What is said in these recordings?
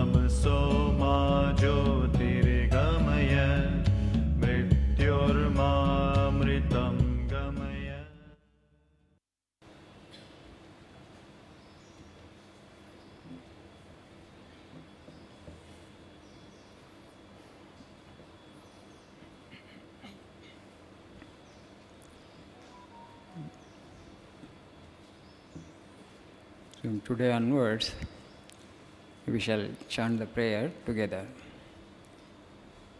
तमसो मा ज्योतिर्गमय मृत्योर्मामृतं गमय. From today onwards, we shall chant the prayer together.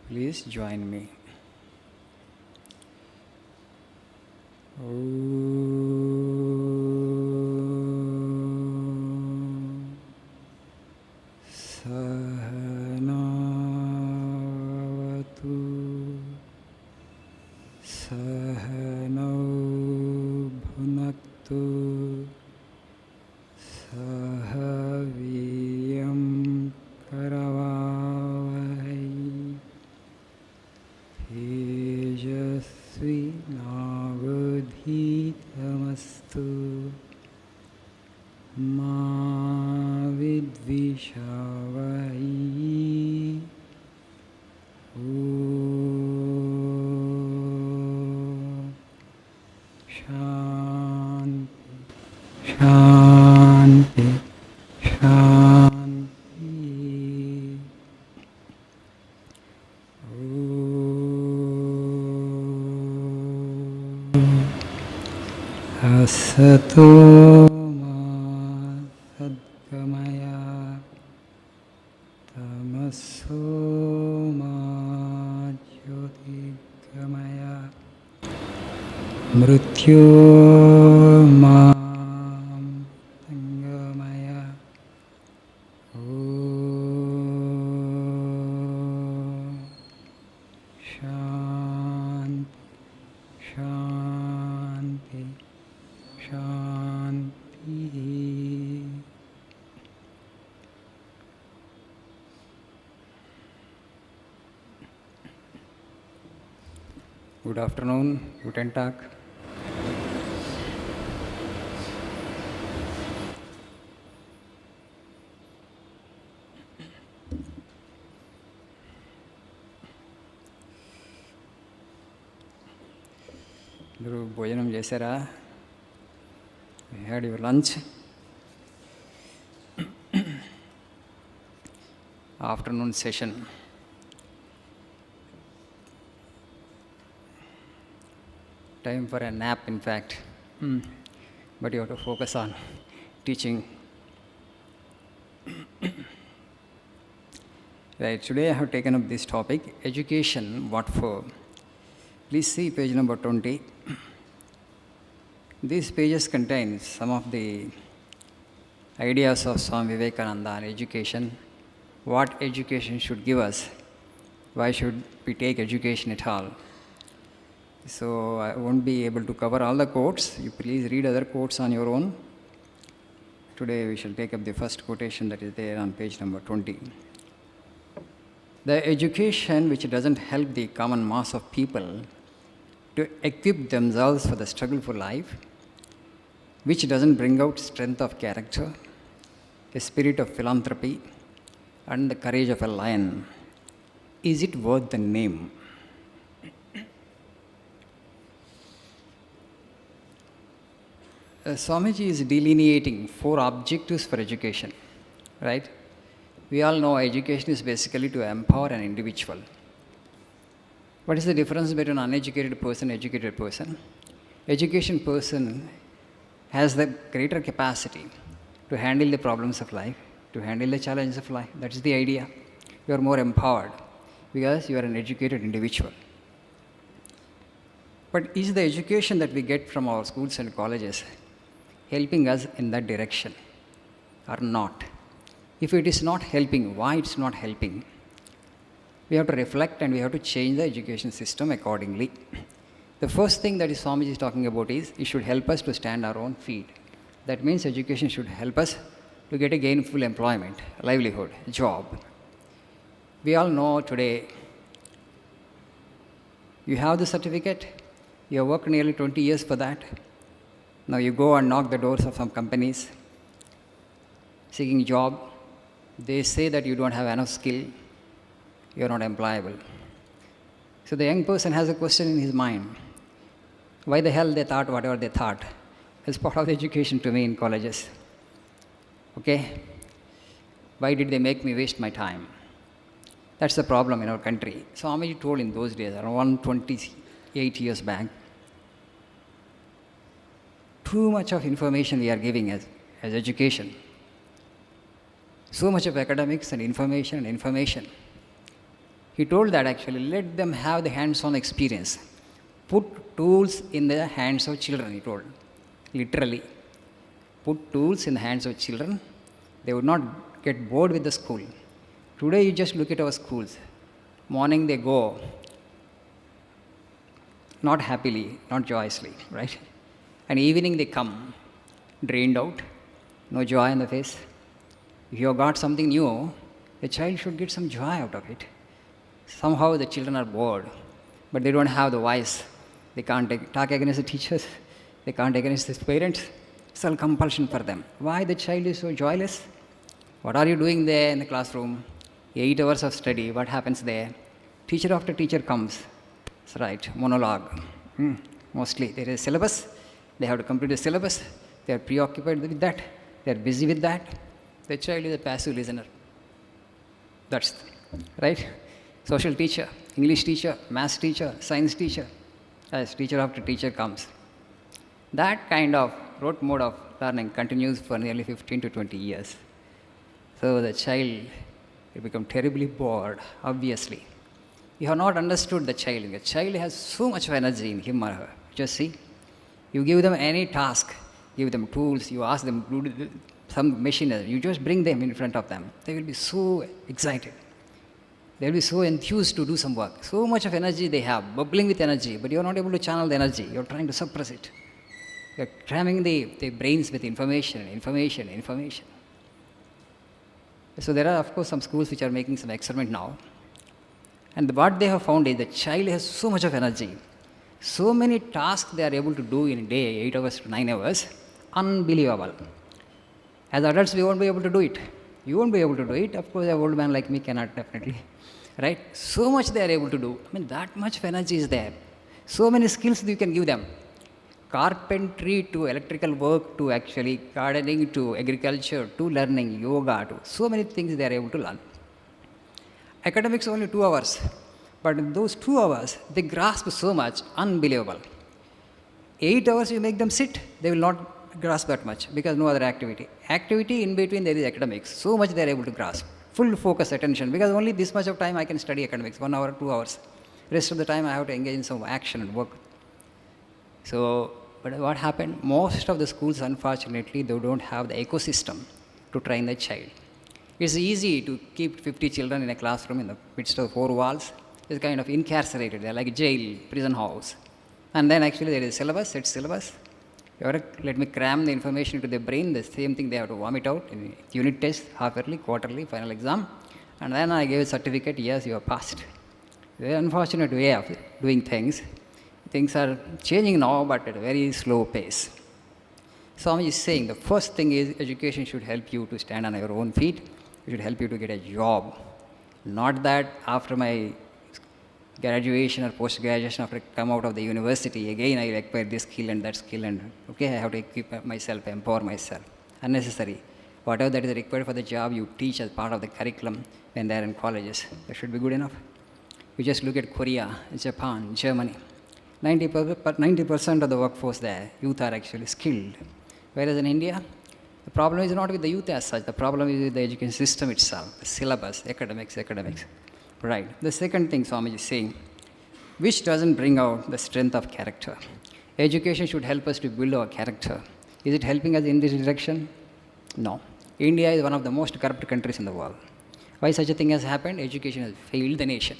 Please join me. Sahanavatu Sahanau Bhunaktu Sahaviyam Karavavai Tejasvi Navadhitamastu Ma Vidvishavai. Shanti Shanti Shanti. Asato ma sadgamaya tamaso ma jyotirgamaya mrityorma tangamaya. Shanti Shanti Shanti. Good afternoon, guten Tag. అందరూ భోజనం చేశారా? You had your lunch? Afternoon session. Time for a nap, in fact. But you have to focus on teaching. Right, today I have taken up this topic, education, what for? Please see page number 20. These pages contain some of the ideas of Swami Vivekananda on education, what education should give us, why should we take education at all. So I won't be able to cover all the quotes. You please read other quotes on your own. Today we shall take up the first quotation that is there on page number 20. The education which doesn't help the common mass of people to equip themselves for the struggle for life, which doesn't bring out strength of character, a spirit of philanthropy, and the courage of a lion, is it worth the name? Swamiji is delineating 4 objectives for education, right? We all know education is basically to empower an individual. What is the difference between an uneducated person and educated person? Education person has the greater capacity to handle the problems of life, to handle the challenges of life. That is the idea. You are more empowered because you are an educated individual. But is the education that we get from our schools and colleges helping us in that direction or not? If it is not helping, why it's not helping? We have to reflect and we have to change the education system accordingly. The first thing that Swamiji is talking about is it should help us to stand our own feet. That means education should help us to get a gainful employment, livelihood, job. We all know today you have the certificate, you have worked nearly 20 years for that. Now you go and knock the doors of some companies seeking job. They say that you don't have enough skill, you're not employable. So the young person has a question in his mind. Why the hell they thought whatever they thought? It's part of the education to me in colleges. Okay? Why did they make me waste my time? That's the problem in our country. Swamiji told in those days, around 128 years back, too much of information we are giving as education. So much of academics and information. He told that actually, let them have the hands-on experience. Put tools in the hands of children, he told. Literally. Put tools in the hands of children. They would not get bored with the school. Today you just look at our schools. Morning they go, not happily, not joyously, right? And evening they come, drained out, no joy in the face. If you have got something new, the child should get some joy out of it. Somehow the children are bored, but they don't have the voice. They can't talk against the teachers. They can't against the parents. It's all compulsion for them. Why the child is so joyless? What are you doing there in the classroom? 8 hours of study, what happens there? Teacher after teacher comes. That's right, monologue. Mostly there is syllabus. They have to complete the syllabus. They are preoccupied with that. They are busy with that. The child is a passive listener. That's right. Social teacher, English teacher, maths teacher, science teacher. As teacher after teacher comes. That kind of rote mode of learning continues for nearly 15 to 20 years. So the child will become terribly bored, obviously. You have not understood the child. The child has so much of energy in him or her. Just see. You give them any task, give them tools, you ask them to do some machinery, you just bring them in front of them. They will be so excited. They will be so enthused to do some work. So much of energy they have, bubbling with energy, but you are not able to channel the energy. You are trying to suppress it. You are cramming the brains with information. So there are, of course, some schools which are making some experiment now. And what they have found is the child has so much of energy. So many tasks they are able to do in a day, 8 hours to 9 hours. Unbelievable. As adults, we won't be able to do it. You won't be able to do it. Of course, an old man like me cannot, definitely. Right? So much they are able to do. I mean, that much of energy is there. So many skills you can give them. Carpentry to electrical work to actually gardening to agriculture to learning, yoga to so many things they are able to learn. Academics only 2 hours. But in those 2 hours, they grasp so much, unbelievable. 8 hours you make them sit, they will not grasp that much because no other activity. Activity in between there is academics. So much they are able to grasp. Full focus attention because only this much of time I can study academics, 1 hour, 2 hours. Rest of the time I have to engage in some action and work. So, but what happened? Most of the schools, unfortunately, they don't have the ecosystem to train the child. It's easy to keep 50 children in a classroom in the midst of 4 walls. It's kind of incarcerated. They're like jail, prison house. And then actually there is syllabus, set syllabus. Let me cram the information into their brain. The same thing they have to vomit out in unit test, half-yearly, quarterly, final exam. And then I gave a certificate, yes, you are passed. Very unfortunate way of doing things. Things are changing now, but at a very slow pace. Swami is saying the first thing is education should help you to stand on your own feet. It should help you to get a job. Not that after my graduation or post-graduation, after I come out of the university, again I acquire this skill and that skill and okay, I have to equip myself, empower myself. Unnecessary. Whatever that is required for the job, you teach as part of the curriculum when they are in colleges. That should be good enough. You just look at Korea, Japan, Germany. 90% of the workforce there, youth are actually skilled. Whereas in India, the problem is not with the youth as such, the problem is with the education system itself, the syllabus, academics. Right. The second thing Swami is saying, which doesn't bring out the strength of character. Education should help us to build our character. Is it helping us in this direction? No. India is one of the most corrupt countries in the world. Why such a thing has happened? Education has failed the nation.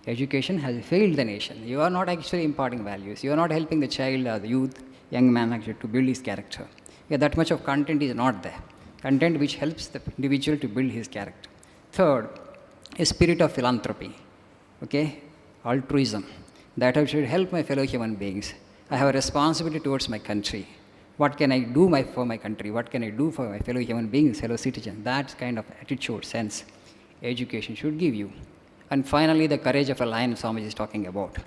Education has failed the nation. You are not actually imparting values. You are not helping the child or the youth, young man actually to build his character. Yeah, that much of content is not there. Content which helps the individual to build his character. Third, a spirit of philanthropy. Okay? Altruism. That I should help my fellow human beings. I have a responsibility towards my country. What can I do for my country? What can I do for my fellow human beings, fellow citizens? That kind of attitude, sense, education should give you. And finally, the courage of a lion Swamiji is talking about.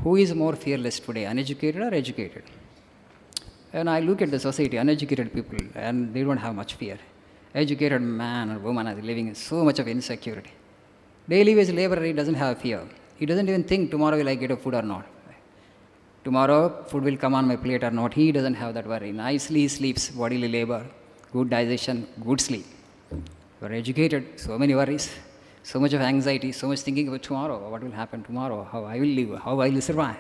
Who is more fearless today, uneducated or educated? And I look at the society, uneducated people, and they don't have much fear. Educated man or woman are living in so much of insecurity. Daily wage laborer, he doesn't have fear. He doesn't even think tomorrow will I get a food or not. Tomorrow food will come on my plate or not. He doesn't have that worry. Nicely he sleeps, bodily labor, good digestion, good sleep. You are educated, so many worries, so much of anxiety, so much thinking about tomorrow, what will happen tomorrow, how I will live, how I will survive.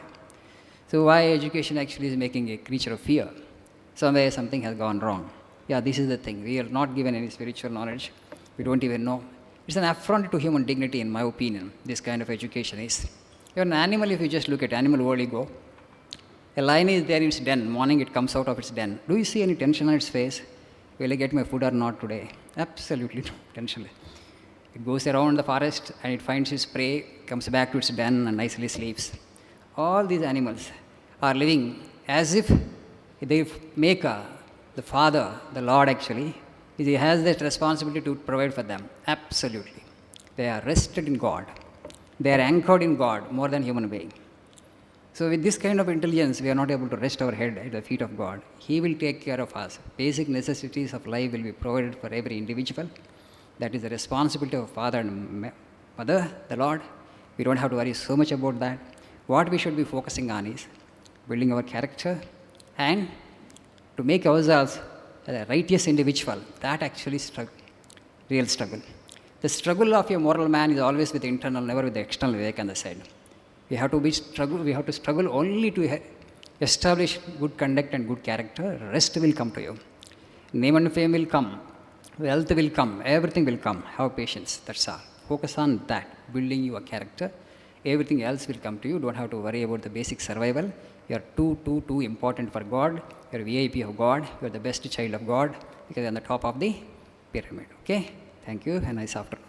So why education actually is making a creature of fear? Somewhere something has gone wrong. Yeah, this is the thing. We are not given any spiritual knowledge. We don't even know. It's an affront to human dignity, in my opinion, this kind of education is. You're an animal, if you just look at animal world, you go. A lion is there in its den. Morning it comes out of its den. Do you see any tension on its face? Will I get my food or not today? Absolutely no tension. It goes around the forest and it finds its prey, comes back to its den and nicely sleeps. All these animals are living as if they make the Father, the Lord actually, he has that responsibility to provide for them. Absolutely. They are rested in God. They are anchored in God more than human being. So with this kind of intelligence, we are not able to rest our head at the feet of God. He will take care of us. Basic necessities of life will be provided for every individual. That is the responsibility of Father and Mother, the Lord. We don't have to worry so much about that. What we should be focusing on is building our character and to make ourselves a righteous individual. That actually is real struggle. The struggle of a moral man is always with the internal, never with the external, Vivekananda said. We have to struggle only to establish good conduct and good character. Rest will come to you. Name and fame will come. Wealth will come. Everything will come. Have patience. That's all. Focus on that, building your character. Everything else will come to you. Don't have to worry about the basic survival. You are too important for God. You are VIP of God. You are the best child of God because you are on the top of the pyramid. Okay? Thank you. And nice afternoon.